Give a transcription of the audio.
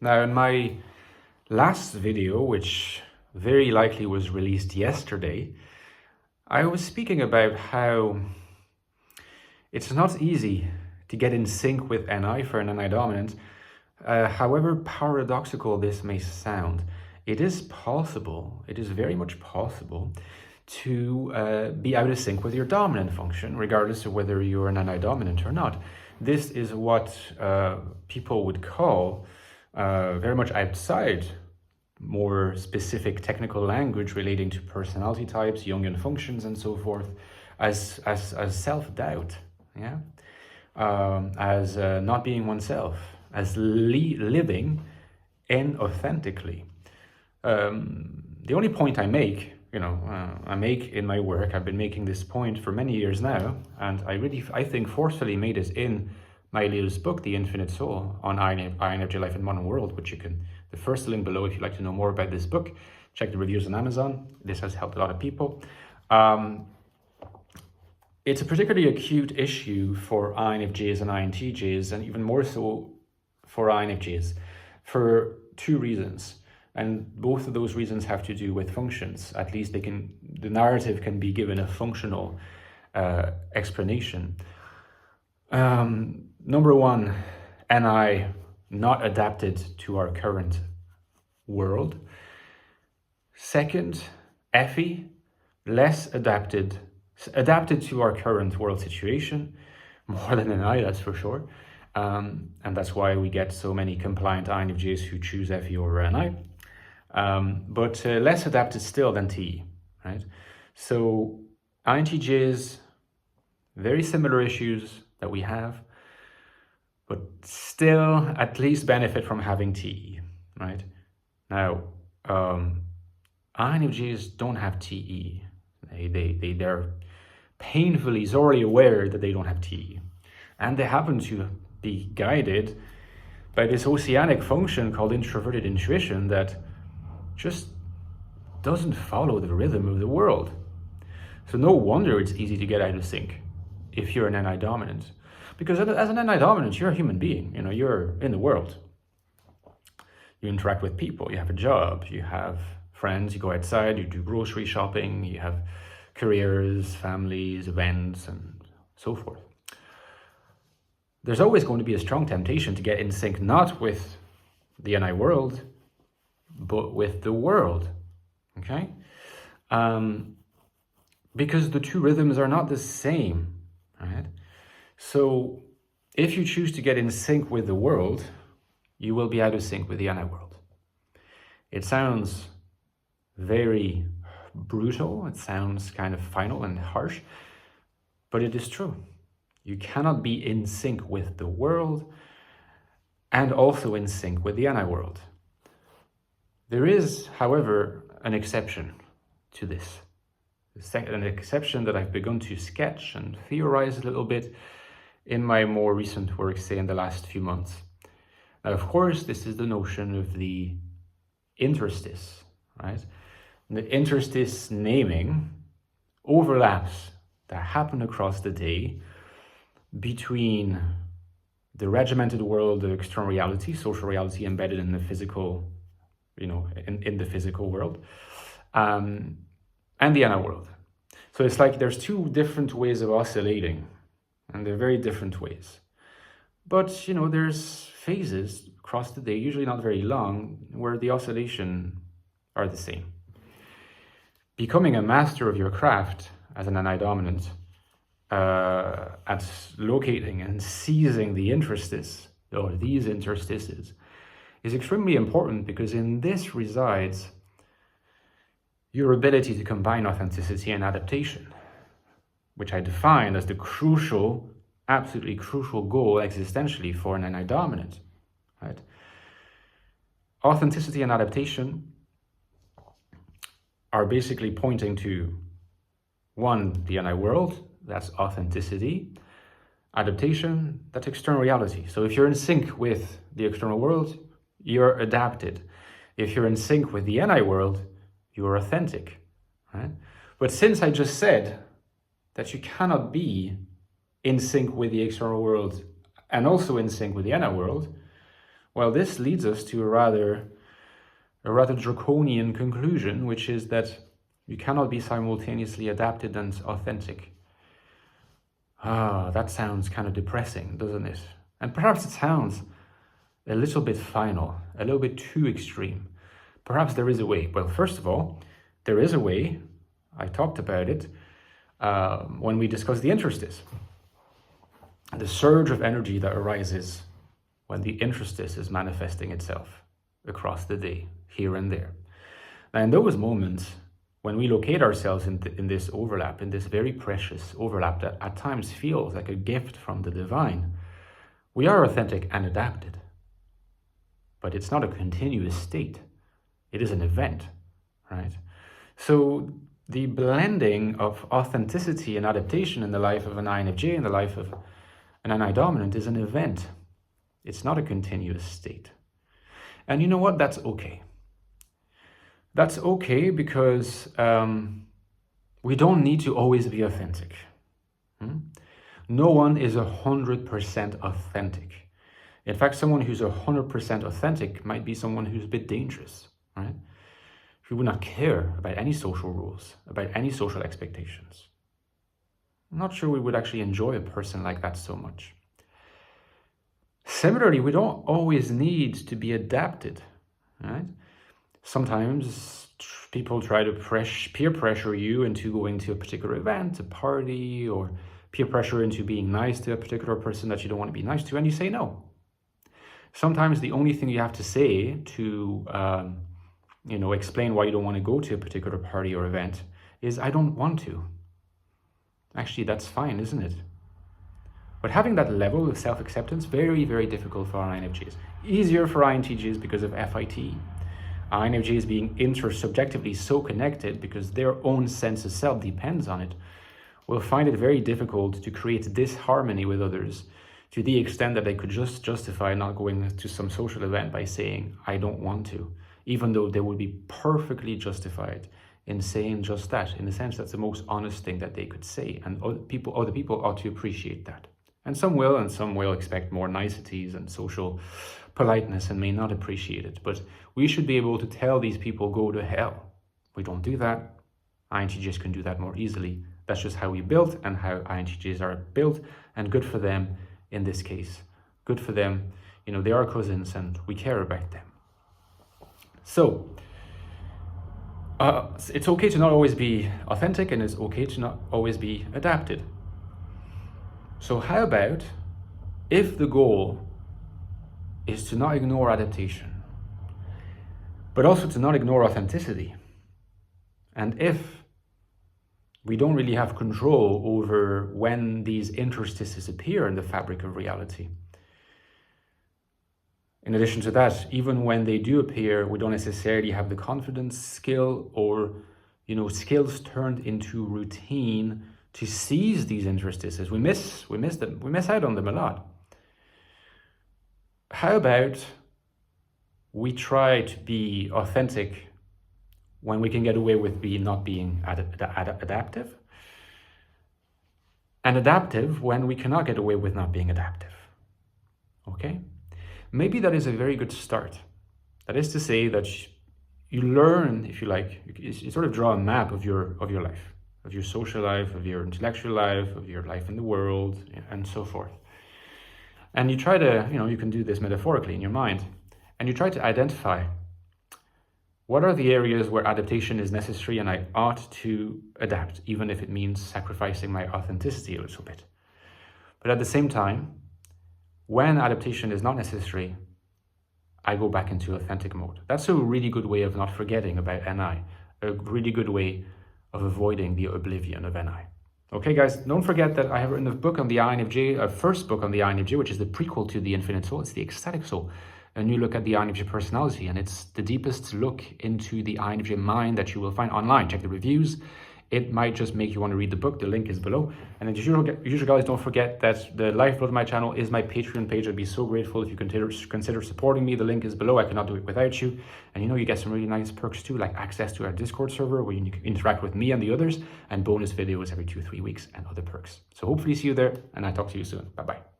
Now, in my last video, which very likely was released yesterday, I was speaking about how it's not easy to get in sync with NI for an NI dominant. However paradoxical this may sound, it is possible, it is very much possible to be out of sync with your dominant function, regardless of whether you're an NI dominant or not. This is what people would call, very much outside more specific technical language relating to personality types, Jungian functions, and so forth, as self-doubt, yeah, as not being oneself, as living inauthentically. The only point I make, I make in my work, I've been making this point for many years now, and I think forcefully made it in my latest book, The Infinite Soul, on INFJ Life in Modern World, which you can, the first link below if you'd like to know more about this book. Check the reviews on Amazon. This has helped a lot of people. It's a particularly acute issue for INFJs and INTJs, and even more so for INFJs, for two reasons. And both of those reasons have to do with functions. At least the narrative can be given a functional explanation. Number one, NI not adapted to our current world. Second, FE less adapted to our current world situation, more than NI, that's for sure. And that's why we get so many compliant INFJs who choose FE over NI. But less adapted still than TE, right? So INTJs, very similar issues that we have, but still at least benefit from having TE, right? Now, INFJs don't have TE. They're painfully, sorely aware that they don't have TE. And they happen to be guided by this oceanic function called introverted intuition that just doesn't follow the rhythm of the world. So no wonder it's easy to get out of sync if you're an NI dominant. Because as an NI dominant, you're a human being, you're in the world. You interact with people, you have a job, you have friends, you go outside, you do grocery shopping, you have careers, families, events, and so forth. There's always going to be a strong temptation to get in sync, not with the NI world, but with the world, okay? Because the two rhythms are not the same, right? So if you choose to get in sync with the world, you will be out of sync with the NI world. It sounds very brutal, it sounds kind of final and harsh, but it is true. You cannot be in sync with the world and also in sync with the NI world. There is, however, an exception to this. An exception that I've begun to sketch and theorize a little bit in my more recent work, say in the last few months. Now, of course, this is the notion of the interstice, right? And the interstice naming overlaps that happen across the day between the regimented world of external reality, social reality embedded in the physical, in the physical world, and the NI world. So it's like there's two different ways of oscillating, and they're very different ways. But, there's phases across the day, usually not very long, where the oscillation are the same. Becoming a master of your craft as an NI dominant, at locating and seizing the interstice, or these interstices, is extremely important, because in this resides your ability to combine authenticity and adaptation, which I define as the crucial, absolutely crucial goal existentially for an NI dominant, right? Authenticity and adaptation are basically pointing to, one, the NI world, that's authenticity. Adaptation, that's external reality. So if you're in sync with the external world, you're adapted. If you're in sync with the NI world, you're authentic, right? But since I just said that you cannot be in sync with the external world and also in sync with the NI world, Well, this leads us to a rather draconian conclusion, which is that you cannot be simultaneously adapted and authentic. That sounds kind of depressing, doesn't it? And perhaps it sounds a little bit final, a little bit too extreme. Perhaps there is a way. Well, first of all, there is a way. I talked about it when we discussed the interstice. The surge of energy that arises when the interstice is manifesting itself across the day, here and there. Now, in those moments, when we locate ourselves in this overlap, in this very precious overlap that at times feels like a gift from the divine, we are authentic and adapted. But it's not a continuous state. It is an event, right? So the blending of authenticity and adaptation in the life of an INFJ and the life of an NI dominant is an event. It's not a continuous state. And you know what? That's okay. That's okay because we don't need to always be authentic. No one is 100% authentic. In fact, someone who's 100% authentic might be someone who's a bit dangerous, right? Who would not care about any social rules, about any social expectations. I'm not sure we would actually enjoy a person like that so much. Similarly, we don't always need to be adapted, right? Sometimes people try to peer pressure you into going to a particular event, a party, or peer pressure into being nice to a particular person that you don't want to be nice to, and you say no. Sometimes the only thing you have to say to explain why you don't want to go to a particular party or event is, I don't want to. Actually, that's fine, isn't it? But having that level of self-acceptance, very, very difficult for INFJs. Easier for INTJs because of FIT. INFJs being intersubjectively so connected because their own sense of self depends on it, will find it very difficult to create disharmony with others to the extent that they could just justify not going to some social event by saying, I don't want to, even though they would be perfectly justified in saying just that. In a sense, that's the most honest thing that they could say, and other people ought to appreciate that. And some will expect more niceties and social politeness and may not appreciate it. But we should be able to tell these people, go to hell. We don't do that. INTJs can do that more easily. That's just how we built and how INTJs are built, and good for them in this case. Good for them. They are cousins and we care about them. So, it's okay to not always be authentic, and it's okay to not always be adapted. So how about if the goal is to not ignore adaptation, but also to not ignore authenticity? And if we don't really have control over when these interstices appear in the fabric of reality. In addition to that, even when they do appear, we don't necessarily have the confidence, skill, or skills turned into routine to seize these interstices. We miss out on them a lot. How about we try to be authentic when we can get away with not being adaptive, and adaptive when we cannot get away with not being adaptive? Okay? Maybe that is a very good start. That is to say that you learn, if you like, you sort of draw a map of your life, of your social life, of your intellectual life, of your life in the world, and so forth. And you try to, you can do this metaphorically in your mind, and you try to identify what are the areas where adaptation is necessary and I ought to adapt, even if it means sacrificing my authenticity a little bit. But at the same time, when adaptation is not necessary, I go back into authentic mode. That's a really good way of not forgetting about NI, a really good way of avoiding the oblivion of NI. Okay, guys, don't forget that I have written a book on the INFJ, a first book on the INFJ, which is the prequel to the Infinite Soul. It's the Ecstatic Soul. A new look at the INFJ personality, and it's the deepest look into the INFJ mind that you will find online. Check the reviews. It might just make you want to read the book. The link is below. And as usual, guys, don't forget that the lifeblood of my channel is my Patreon page. I'd be so grateful if you consider supporting me. The link is below. I cannot do it without you. And you get some really nice perks too, like access to our Discord server where you can interact with me and the others, and bonus videos every 2-3 weeks and other perks. So hopefully see you there, and I talk to you soon. Bye-bye.